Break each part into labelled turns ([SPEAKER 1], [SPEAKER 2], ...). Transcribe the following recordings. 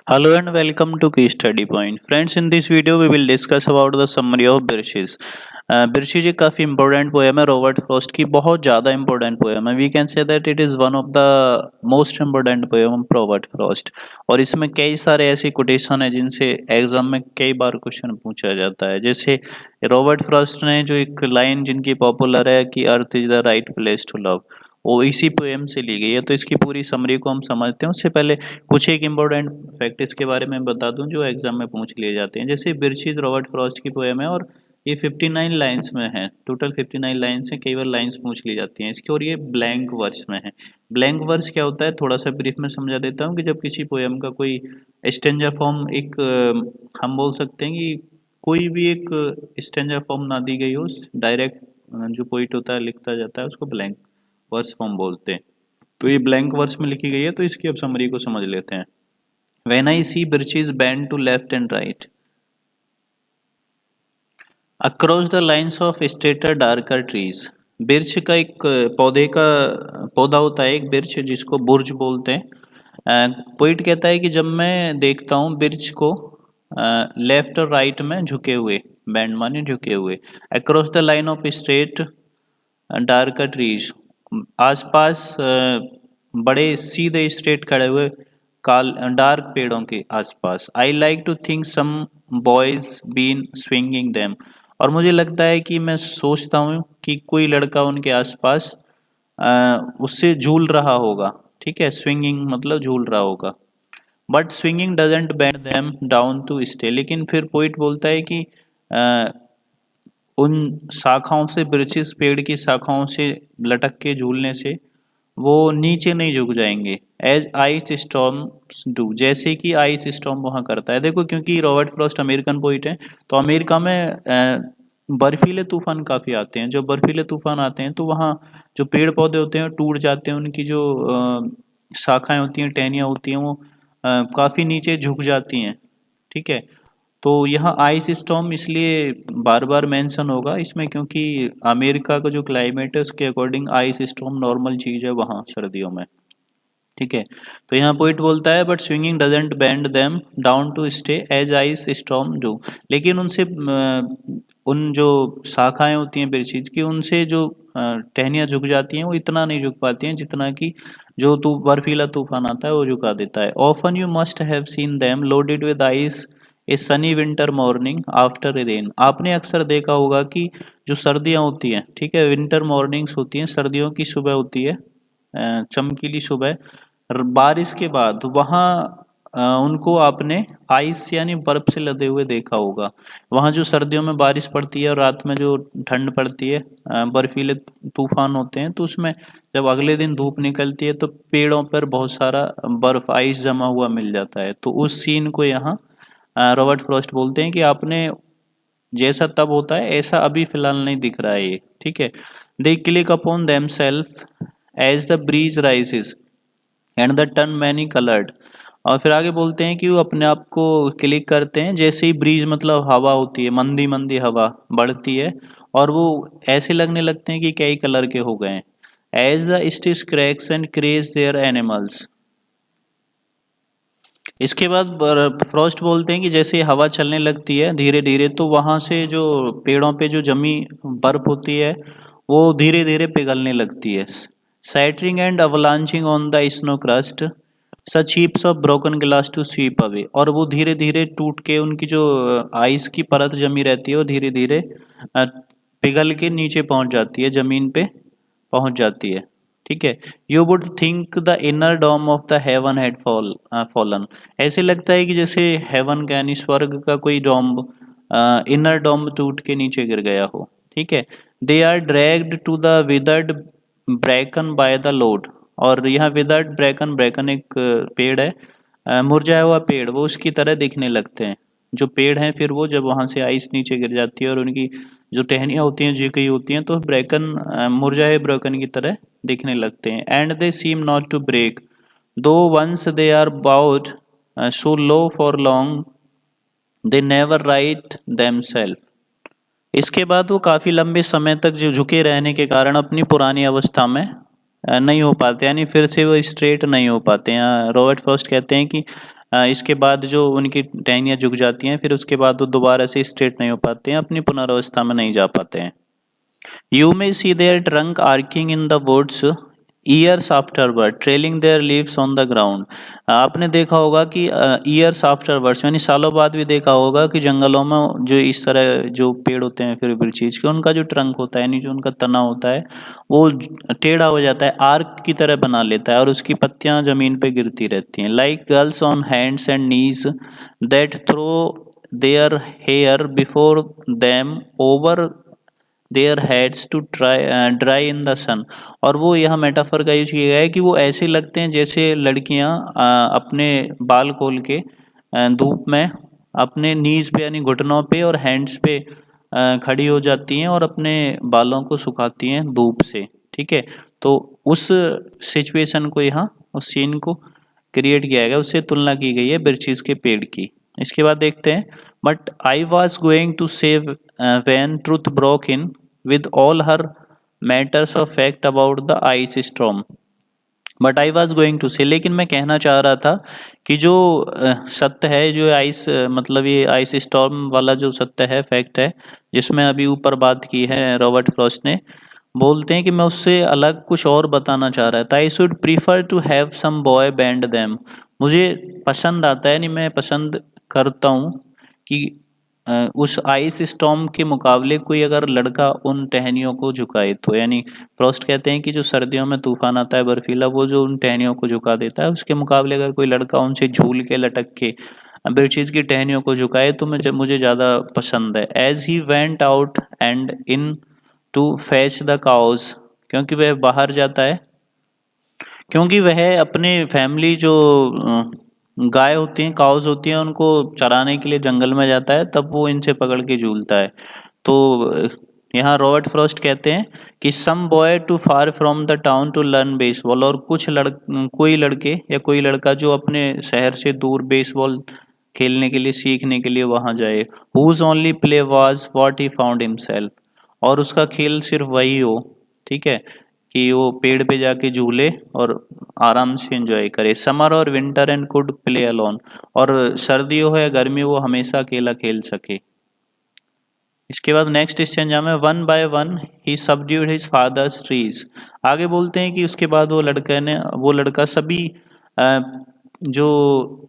[SPEAKER 1] Hello and welcome to Key Study Point. Friends, in this video we will discuss about the summary of Birches. Birches एक काफ़ी important poem है Robert Frost की, बहुत ज़्यादा important poem है. We can say that it is one of the most important poem of Robert Frost. और इसमें कई सारे ऐसे कोटेशन है जिनसे एग्जाम में कई बार क्वेश्चन पूछा जाता है. जैसे रॉबर्ट फ्रॉस्ट ने जो एक लाइन जिनकी पॉपुलर है कि earth is the right place to love, वो इसी पोएम से ली गई है. तो इसकी पूरी समरी को हम समझते हैं. उससे पहले कुछ एक इम्पोर्टेंट फैक्ट इसके बारे में बता दूं जो एग्जाम में पूछ लिए जाते हैं. जैसे बिरशीज रॉबर्ट फ्रॉस्ट की पोएम है और ये 59 लाइंस में है. टोटल 59 लाइंस हैं. कई बार लाइंस पूछ ली जाती हैं इसकी. और ये ब्लैंक वर्स में है. ब्लैंक वर्स क्या होता है, थोड़ा सा ब्रीफ में समझा देता हूँ कि जब किसी पोएम का कोई स्टेंजा फॉर्म एक हम बोल सकते हैं कि कोई भी एक स्टेंजा फॉर्म ना दी गई हो, डायरेक्ट जो पोइट होता है लिखता जाता है उसको ब्लैंक वर्स फॉर्म बोलते हैं. तो ये ब्लैंक वर्स में लिखी गई है. तो इसकी अब समरी को समझ लेते हैं. When I see birches bend to left and right, across the lines of straighter darker trees. Birch का एक पौधा होता है, एक बिर्च जिसको बुर्ज बोलते हैं. पोइट कहता है कि जब मैं देखता हूँ बिर्च को लेफ्ट और राइट में झुके हुए, बैंड माने झुके हुए, across the line of straight darker trees, आसपास बड़े सीधे स्ट्रेट खड़े हुए काल डार्क पेड़ों के आसपास. I like to think some boys been swinging them, और मुझे लगता है कि मैं सोचता हूँ कि कोई लड़का उनके आसपास उससे झूल रहा होगा. ठीक है, स्विंगिंग मतलब झूल रहा होगा. But swinging doesn't bend them down to stay, लेकिन फिर पोइट बोलता है कि उन शाखाओं से, ब्रिचिस पेड़ की शाखाओं से लटक के झूलने से वो नीचे नहीं झुक जाएंगे. एज आइस स्टॉर्म्स डू, जैसे कि आइस स्टॉर्म वहाँ करता है. देखो, क्योंकि रॉबर्ट फ्रॉस्ट अमेरिकन पोइट है, तो अमेरिका में बर्फीले तूफान काफ़ी आते हैं. जब बर्फीले तूफान आते हैं तो वहाँ जो पेड़ पौधे होते हैं टूट जाते हैं. उनकी जो शाखाएं होती हैं, टहनियाँ होती हैं, वो काफ़ी नीचे झुक जाती हैं. ठीक है, तो यहाँ आइस स्टॉर्म इसलिए बार बार मेंशन होगा इसमें क्योंकि अमेरिका का जो क्लाइमेट है उसके अकॉर्डिंग आइस स्टॉर्म नॉर्मल चीज़ है वहाँ सर्दियों में. ठीक है, तो यहाँ पोइट बोलता है but swinging doesn't bend them down to stay as ice storm do, लेकिन उनसे उन जो शाखाएं होती हैं बिरचीज की, उनसे जो टहनियाँ झुक जाती हैं वो इतना नहीं झुक पाती हैं जितना कि जो बर्फीला तूफान आता है वो झुका देता है. Often you must have seen them loaded with ice A Sunny winter morning after a rain. आपने अक्सर देखा होगा कि जो सर्दियाँ होती हैं, ठीक है, विंटर मॉर्निंग्स होती हैं, सर्दियों की सुबह होती है, चमकीली सुबह बारिश के बाद, वहाँ उनको आपने आइस यानी बर्फ से लदे हुए देखा होगा. वहाँ जो सर्दियों में बारिश पड़ती है और रात में जो ठंड पड़ती है, बर्फीले तूफान होते हैं, तो उसमें जब अगले दिन धूप निकलती है तो पेड़ों पर बहुत सारा बर्फ आइस जमा हुआ मिल जाता है. तो उस सीन को यहाँ रॉबर्ट फ्रॉस्ट बोलते हैं कि आपने जैसा तब होता है ऐसा अभी फिलहाल नहीं दिख रहा है ये. ठीक है, they click upon them self as the breeze rises and the turn many coloured. और फिर आगे बोलते हैं कि वो अपने आप को क्लिक करते हैं जैसे ही ब्रीज मतलब हवा होती है, मंदी मंदी हवा बढ़ती है और वो ऐसे लगने लगते हैं कि कई कलर के हो गए हैं. As the stitch cracks and craze their animals. इसके बाद फ्रॉस्ट बोलते हैं कि जैसे हवा चलने लगती है धीरे धीरे, तो वहाँ से जो पेड़ों पे जो जमी बर्फ होती है वो धीरे धीरे पिघलने लगती है. Shattering and avalanching on the snow crust such heaps of broken glass to sweep away. और वो धीरे धीरे टूट के, उनकी जो आइस की परत जमी रहती है वो धीरे धीरे पिघल के नीचे पहुंच जाती है, जमीन पे पहुंच जाती है. ठीक है, you would think the inner dome of the heaven had fallen. ऐसे लगता है कि जैसे हेवन का यानी स्वर्ग का कोई डोम, इनर डोम टूट के नीचे गिर गया हो. ठीक है, they are dragged to the withered bracken by the load. और यहाँ विदर्ड ब्रैकन, ब्रैकन एक पेड़ है, मुरझाया हुआ पेड़, वो उसकी तरह दिखने लगते हैं जो पेड़ हैं. फिर वो जब वहाँ से आइस नीचे गिर जाती है और उनकी जो टहनियाँ होती हैं झुकी होती हैं, तो ब्रैकन मुरझाए ब्रैकन की तरह दिखने लगते हैं. And they seem not to break though once they are bowed so low for long they never right themselves. इसके बाद वो काफ़ी लंबे समय तक जो झुके रहने के कारण अपनी पुरानी अवस्था में नहीं हो पाते, यानी फिर से वो स्ट्रेट नहीं हो पाते हैं. रॉबर्ट फ्रॉस्ट कहते हैं कि इसके बाद जो उनकी टहनियाँ झुक जाती हैं, फिर उसके बाद वो दोबारा से स्ट्रेट नहीं हो पाते हैं, अपनी पुनरावस्था में नहीं जा पाते हैं। You may see their trunk arcing in the woods years afterward, trailing their leaves on the ground. आपने देखा होगा कि years afterwards यानी सालों बाद भी देखा होगा कि जंगलों में जो इस तरह जो पेड़ होते हैं फिर चीज के, उनका जो ट्रंक होता है यानी जो उनका तना होता है वो टेढ़ा हो जाता है, आर्क की तरह बना लेता है और उसकी पत्तियां जमीन पे गिरती रहती हैं। Like girls on hands and knees that throw their hair before them over their heads to dry in the sun. और वो यह मेटाफर का यूज किया गया है कि वो ऐसे लगते हैं जैसे लड़कियां अपने बाल खोल के धूप में अपने नीज पे यानी घुटनों पे और हैंड्स पे खड़ी हो जाती हैं और अपने बालों को सुखाती हैं धूप से। ठीक है, तो उस सिचुएशन को यहाँ उस सीन को क्रिएट किया गया, उससे तुलना की गई है बिरचीज के पेड़ की। इसके बाद देखते हैं, but I was going to save when truth broke in with all her matters of fact about the ice storm. But I was going to say, लेकिन मैं कहना चाह रहा था कि जो सत्य है, जो आइस मतलब ये आइस स्टॉर्म वाला जो सत्य है, फैक्ट है, जिसमें अभी ऊपर बात की है रॉबर्ट फ्रॉस्ट ने, बोलते हैं कि मैं उससे अलग कुछ और बताना चाह रहा था। I should prefer to have some boy band them. मुझे पसंद आता है, नहीं मैं पसंद करता हूँ कि उस आइस स्टॉर्म के मुकाबले कोई अगर लड़का उन टहनियों को झुकाए तो, यानी फ्रॉस्ट कहते हैं कि जो सर्दियों में तूफान आता है बर्फीला, वो जो उन टहनियों को झुका देता है, उसके मुकाबले अगर कोई लड़का उनसे झूल के लटक के बिरचीज की टहनियों को झुकाए तो मुझे ज़्यादा पसंद है। As he went out and in to fetch the cows, क्योंकि वह बाहर जाता है, क्योंकि वह अपने फैमिली जो गाय होती हैं, काउज होती हैं, उनको चराने के लिए जंगल में जाता है, तब वो इनसे पकड़ के झूलता है। तो यहाँ रॉबर्ट फ्रॉस्ट कहते हैं कि some boy too far from the town to learn baseball, और कोई लड़के या कोई लड़का जो अपने शहर से दूर बेसबॉल खेलने के लिए, सीखने के लिए वहां जाए। Whose only play was what he found himself, और उसका खेल सिर्फ वही हो, ठीक है, कि वो पेड़ पे जाके झूले और आराम से एंजॉय करे। समर और winter and could play alone, और सर्दी हो या गर्मी वो हमेशा अकेला खेल सके। इसके बाद नेक्स्ट स्टेंजा में one by one he subdued his father's trees. आगे बोलते हैं कि उसके बाद वो लड़का सभी जो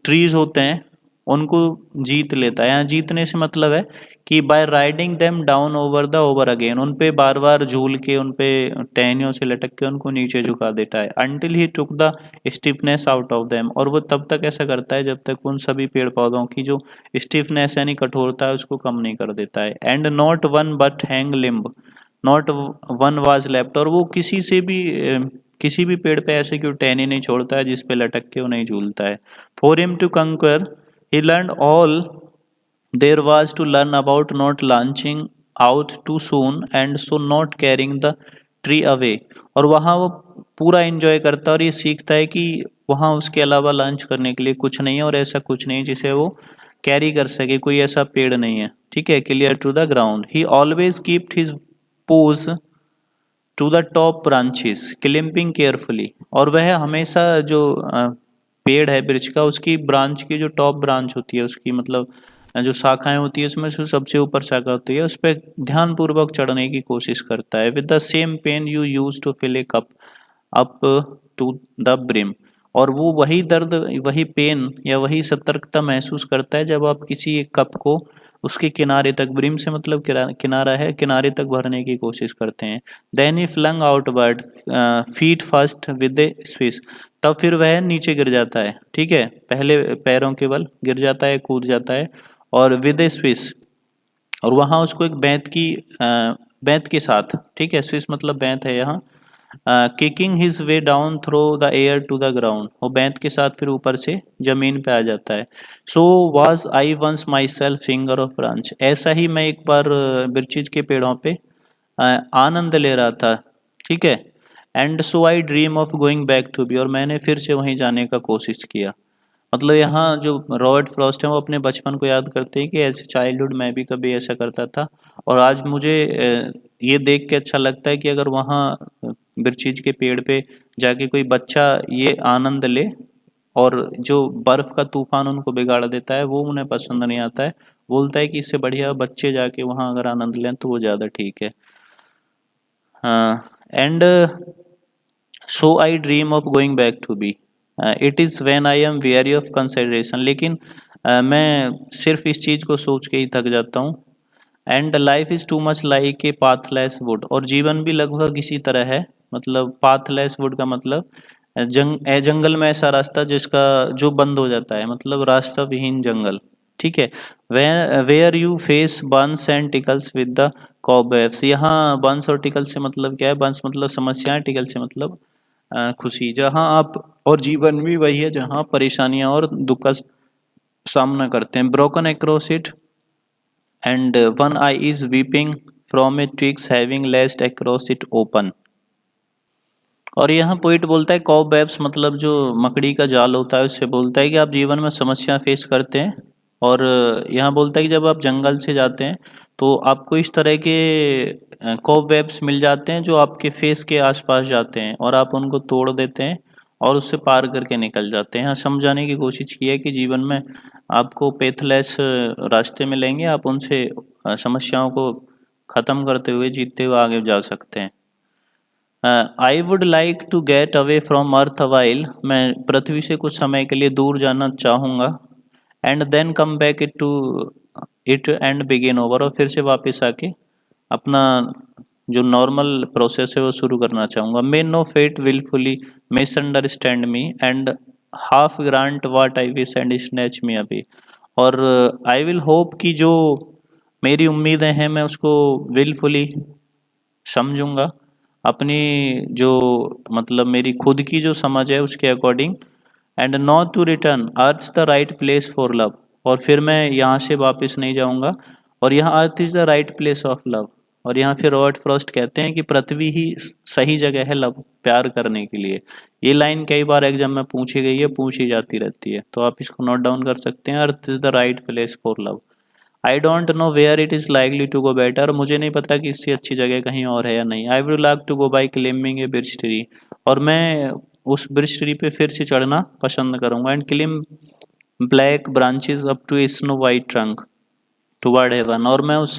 [SPEAKER 1] ट्रीज होते हैं उनको जीत लेता है। यहाँ जीतने से मतलब है कि by riding them down over again, उन पे बार बार झूल के, उन पे टहनियों से लटक के उनको नीचे झुका देता है। Until he took the stiffness out of them, और वो तब तक ऐसा करता है जब तक उन सभी पेड़ पौधों की जो स्टिफनेस यानी कठोरता है उसको कम नहीं कर देता है। And not one but hang limb not one was left, और वो किसी भी पेड़ पे ऐसे क्यों टहनी नहीं छोड़ता है जिस पे लटक के वो नहीं झूलता है। फॉर हिम टू कंकर he learned all there was to learn about not launching out too soon and so not carrying the tree away, और वहाँ वो पूरा एंजॉय करता है और ये सीखता है कि वहाँ उसके अलावा लॉन्च करने के लिए कुछ नहीं है, और ऐसा कुछ नहीं जिसे वो कैरी कर सके, कोई ऐसा पेड़ नहीं है। ठीक है, clear to the ground he always kept his poise to the top branches climbing carefully, और वह हमेशा जो पेड़ है ब्रिज का, उसकी ब्रांच की जो टॉप ब्रांच होती है, उसकी मतलब जो शाखाएं होती है उसमें से सबसे ऊपर शाखा होती है, उस पर ध्यान पूर्वक चढ़ने की कोशिश करता है। With the same pain you use to fill a cup up to the brim, और वो वही दर्द, वही पेन या वही सतर्कता महसूस करता है जब आप किसी एक कप को उसके किनारे तक, ब्रिम से मतलब किनारा है, किनारे तक भरने की कोशिश करते हैं। Then he flung outward feet first with a swish, तब फिर वह नीचे गिर जाता है। ठीक है, पहले पैरों के बल गिर जाता है, कूद जाता है, और विद ए स्विस, और वहां उसको एक बेंत के साथ, ठीक है, स्विस मतलब बेंत है यहाँ, kicking his way down through the air to the ground, वो बेंत के साथ फिर ऊपर से जमीन पे आ जाता है। So was I once myself finger off branch, ऐसा ही मैं एक बार बिरचीज के पेड़ों पे आनंद ले रहा था। ठीक है, and so I dream of going back to be, और मैंने फिर से वहीं जाने का कोशिश किया। मतलब यहाँ जो रॉबर्ट फ्रॉस्ट है वो अपने बचपन को याद करते हैं कि ऐसे चाइल्डहुड मैं भी कभी ऐसा करता था, और आज मुझे ये देख के अच्छा लगता है कि अगर वहाँ बिरचीज के पेड़ पे जाके कोई बच्चा ये आनंद ले और जो बर्फ का तूफान उनको बिगाड़ देता है वो उन्हें पसंद नहीं आता है। बोलता है कि इससे बढ़िया बच्चे जाके वहाँ अगर आनंद लें तो वो ज़्यादा ठीक है। And so I dream of going back to be, it is when I am very of consideration, लेकिन मैं सिर्फ इस चीज़ को सोच के ही थक जाता हूँ। And life is too much like a pathless would, और जीवन भी लगभग इसी तरह है। मतलब पाथलेस वुड का मतलब जंगल में ऐसा रास्ता जिसका जो बंद हो जाता है, मतलब रास्ता विहीन जंगल। ठीक है। Where you face burns and tickles with the cobwebs, यहाँ बर्न्स और टिकल्स से मतलब क्या है? बर्न्स मतलब समस्याएं, टिकल से मतलब खुशी। जहाँ आप, और जीवन भी वही है जहाँ परेशानियां और दुख का सामना करते हैं। Broken across it and one eye is weeping from a twig's having lashed across it open. और यहाँ पोइट बोलता है कॉबवेब्स मतलब जो मकड़ी का जाल होता है, उससे बोलता है कि आप जीवन में समस्या फेस करते हैं। और यहाँ बोलता है कि जब आप जंगल से जाते हैं तो आपको इस तरह के कॉबवेब्स मिल जाते हैं जो आपके फेस के आसपास जाते हैं और आप उनको तोड़ देते हैं और उससे पार करके निकल जाते हैं। यहाँ समझाने की कोशिश की है कि जीवन में आपको पेथलेस रास्ते मिलेंगे, आप उनसे समस्याओं को ख़त्म करते हुए, जीतते हुए आगे जा सकते हैं। I would like to get away from earth while, मैं पृथ्वी से कुछ समय के लिए दूर जाना चाहूँगा। And then come back it to it and begin over, और फिर से वापस आके अपना जो नॉर्मल प्रोसेस है वो शुरू करना चाहूँगा। May no fate wilfully misunderstand me and half grant what I wish and snatch me away. और आई विल होप कि जो मेरी उम्मीदें हैं मैं उसको विलफुली समझूंगा, अपनी जो मतलब मेरी खुद की जो समझ है उसके according. And not to return earth the right place for love, और फिर मैं यहाँ से वापस नहीं जाऊँगा। और यहाँ अर्थ is the right place of love, और यहाँ फिर रॉबर्ट फ्रॉस्ट कहते हैं कि पृथ्वी ही सही जगह है लव, प्यार करने के लिए। ये लाइन कई बार एग्जाम में पूछी गई है, पूछी जाती रहती है, तो आप इसको नोट डाउन कर सकते हैं। Earth is the right place for love. I don't know where it is likely to go better, मुझे नहीं पता कि इससे अच्छी जगह कहीं और है या नहीं। I would like to go by climbing a birch tree, और मैं उस ब्रिज ट्री पे फिर से चढ़ना पसंद करूँगा। And climb black branches up to snow white trunk toward heaven, और मैं उस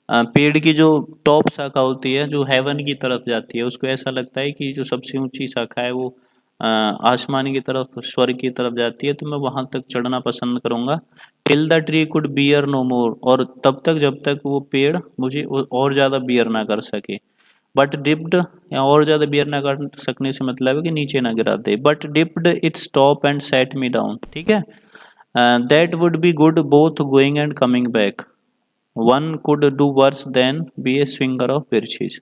[SPEAKER 1] पेड़ की जो टॉप शाखा होती है जो हेवन की तरफ जाती है, उसको ऐसा लगता है कि जो सबसे ऊंची शाखा है वो आसमान की तरफ, स्वर्ग की तरफ जाती है, तो मैं वहां तक चढ़ना पसंद करूंगा। Till the tree could bear no more, और तब तक जब तक वो पेड़ मुझे और ज़्यादा बियर ना कर सके। बट डिप्ड, या और ज़्यादा बियर ना कर सकने से मतलब है कि नीचे ना गिरा दे। But dipped its top and set me down, ठीक है। That would be good both going and coming back, one could do worse than be a swinger of बिर्चेज।